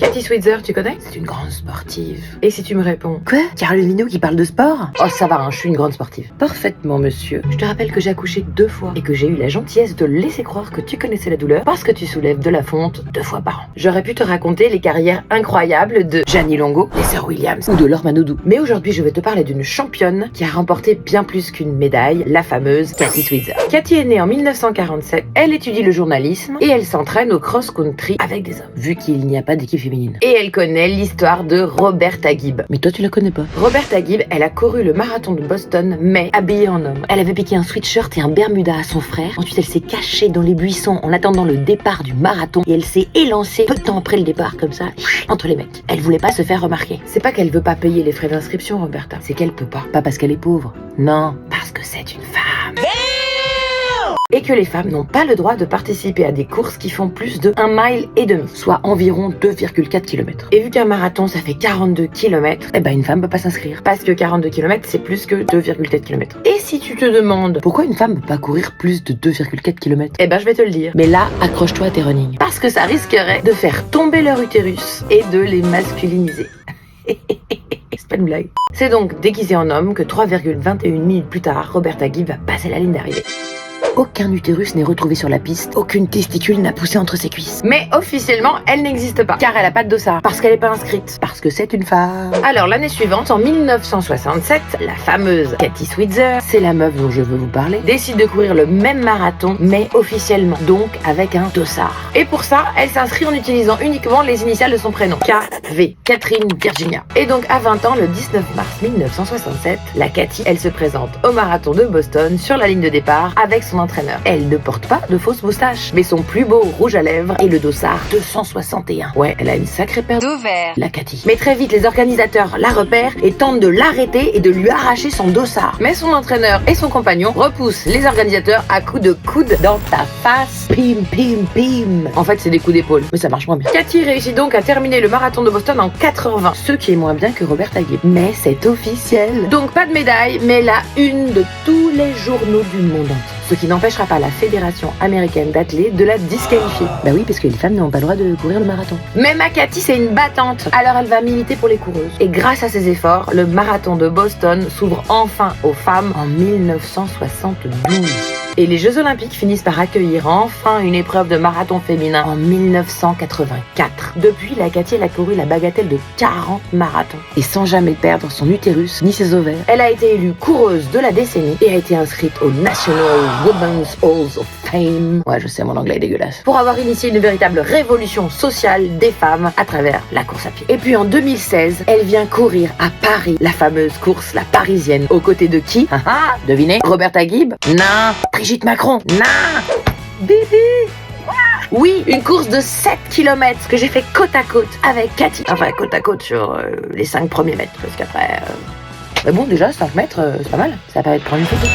Cathy Switzer, tu connais? C'est une grande sportive. Et si tu me réponds, Quoi? Caroline Minou qui parle de sport? oh ça va, hein, je suis une grande sportive. Parfaitement, monsieur. Je te rappelle que j'ai accouché 2 fois et que j'ai eu la gentillesse de laisser croire que tu connaissais la douleur parce que tu soulèves de la fonte 2 fois par an. J'aurais pu te raconter les carrières incroyables de Jeannie Longo, les sœurs Williams ou de Laure Manodou. Mais aujourd'hui, je vais te parler d'une championne qui a remporté bien plus qu'une médaille, la fameuse Cathy Switzer. Cathy est née en 1947, elle étudie le journalisme et elle s'entraîne au cross-country avec des hommes, vu qu'il n'y a pas d'équipe féminine. Et elle connaît l'histoire de Roberta Gibb. Mais toi tu la connais pas. Roberta Gibb, elle a couru le marathon de Boston, mais habillée en homme. Elle avait piqué un sweatshirt et un bermuda à son frère. Ensuite elle s'est cachée dans les buissons en attendant le départ du marathon et elle s'est élancée peu de temps après le départ comme ça, entre les mecs. Elle voulait pas se faire remarquer. C'est pas qu'elle veut pas payer les frais d'inscription, Roberta, c'est qu'elle peut pas. Pas parce qu'elle est pauvre. Non. Parce que c'est une femme. Et que les femmes n'ont pas le droit de participer à des courses qui font plus de 1,5 mile, soit environ 2,4 km. Et vu qu'un marathon ça fait 42 km, Eh ben une femme peut pas s'inscrire. parce que 42 km c'est plus que 2,4 km. Et si tu te demandes, Pourquoi une femme peut pas courir plus de 2,4 km? eh ben je vais te le dire. Mais là, accroche-toi à tes running. Parce que ça risquerait de faire tomber leur utérus et de les masculiniser. C'est pas une blague. C'est donc déguisé en homme que 3,21 minutes plus tard, Roberta Gibb va passer la ligne d'arrivée. Aucun utérus n'est retrouvé sur la piste. Aucune testicule n'a poussé entre ses cuisses. Mais officiellement, elle n'existe pas, car elle a pas de dossard, parce qu'elle est pas inscrite. Parce que c'est une femme. Alors l'année suivante, en 1967, la fameuse Cathy Switzer, C'est la meuf dont je veux vous parler. décide de courir le même marathon, mais officiellement, donc avec un dossard. Et pour ça, elle s'inscrit en utilisant uniquement les initiales de son prénom, KV, Catherine Virginia. Et donc à 20 ans, le 19 mars 1967, la Cathy, elle se présente au marathon de Boston sur la ligne de départ avec son entraîneur. Elle ne porte pas de fausses moustaches, mais son plus beau rouge à lèvres et le dossard 261. Ouais, elle a une sacrée paire d'ovaires. La Cathy. Mais très vite, les organisateurs la repèrent et tentent de l'arrêter et de lui arracher son dossard. Mais son entraîneur et son compagnon repoussent les organisateurs à coups de coude dans ta face. Pim, pim, pim. En fait, c'est des coups d'épaule. Mais ça marche moins bien. Cathy réussit donc à terminer le marathon de Boston en 4h20. Ce qui est moins bien que Roberta Gibb. Mais c'est officiel. Donc pas de médaille, mais la une de tous les journaux du monde entier. Ce qui n'empêchera pas la Fédération américaine d'athlètes de la disqualifier. Bah oui, parce que les femmes n'ont pas le droit de courir le marathon. Mais ma Cathy, c'est une battante. Alors elle va militer pour les coureuses. Et grâce à ses efforts, le marathon de Boston s'ouvre enfin aux femmes en 1972. Et les Jeux Olympiques finissent par accueillir enfin une épreuve de marathon féminin en 1984. Depuis, la Cathy, elle a couru la bagatelle de 40 marathons. Et sans jamais perdre son utérus ni ses ovaires. Elle a été élue coureuse de la décennie et a été inscrite au National Women's Halls of Fame. Ouais, je sais, mon anglais est dégueulasse. Pour avoir initié une véritable révolution sociale des femmes à travers la course à pied. Et puis en 2016, elle vient courir à Paris, la fameuse course la parisienne, aux côtés de qui? Devinez? Roberta Gibb? Non. Brigitte Macron. Non. Bibi. Oui, une course de 7 km que j'ai fait côte à côte avec Cathy. Enfin, côte à côte sur les 5 premiers mètres, parce qu'après... Mais bon, déjà, 5 mètres, c'est pas mal. Ça permet de prendre une photo.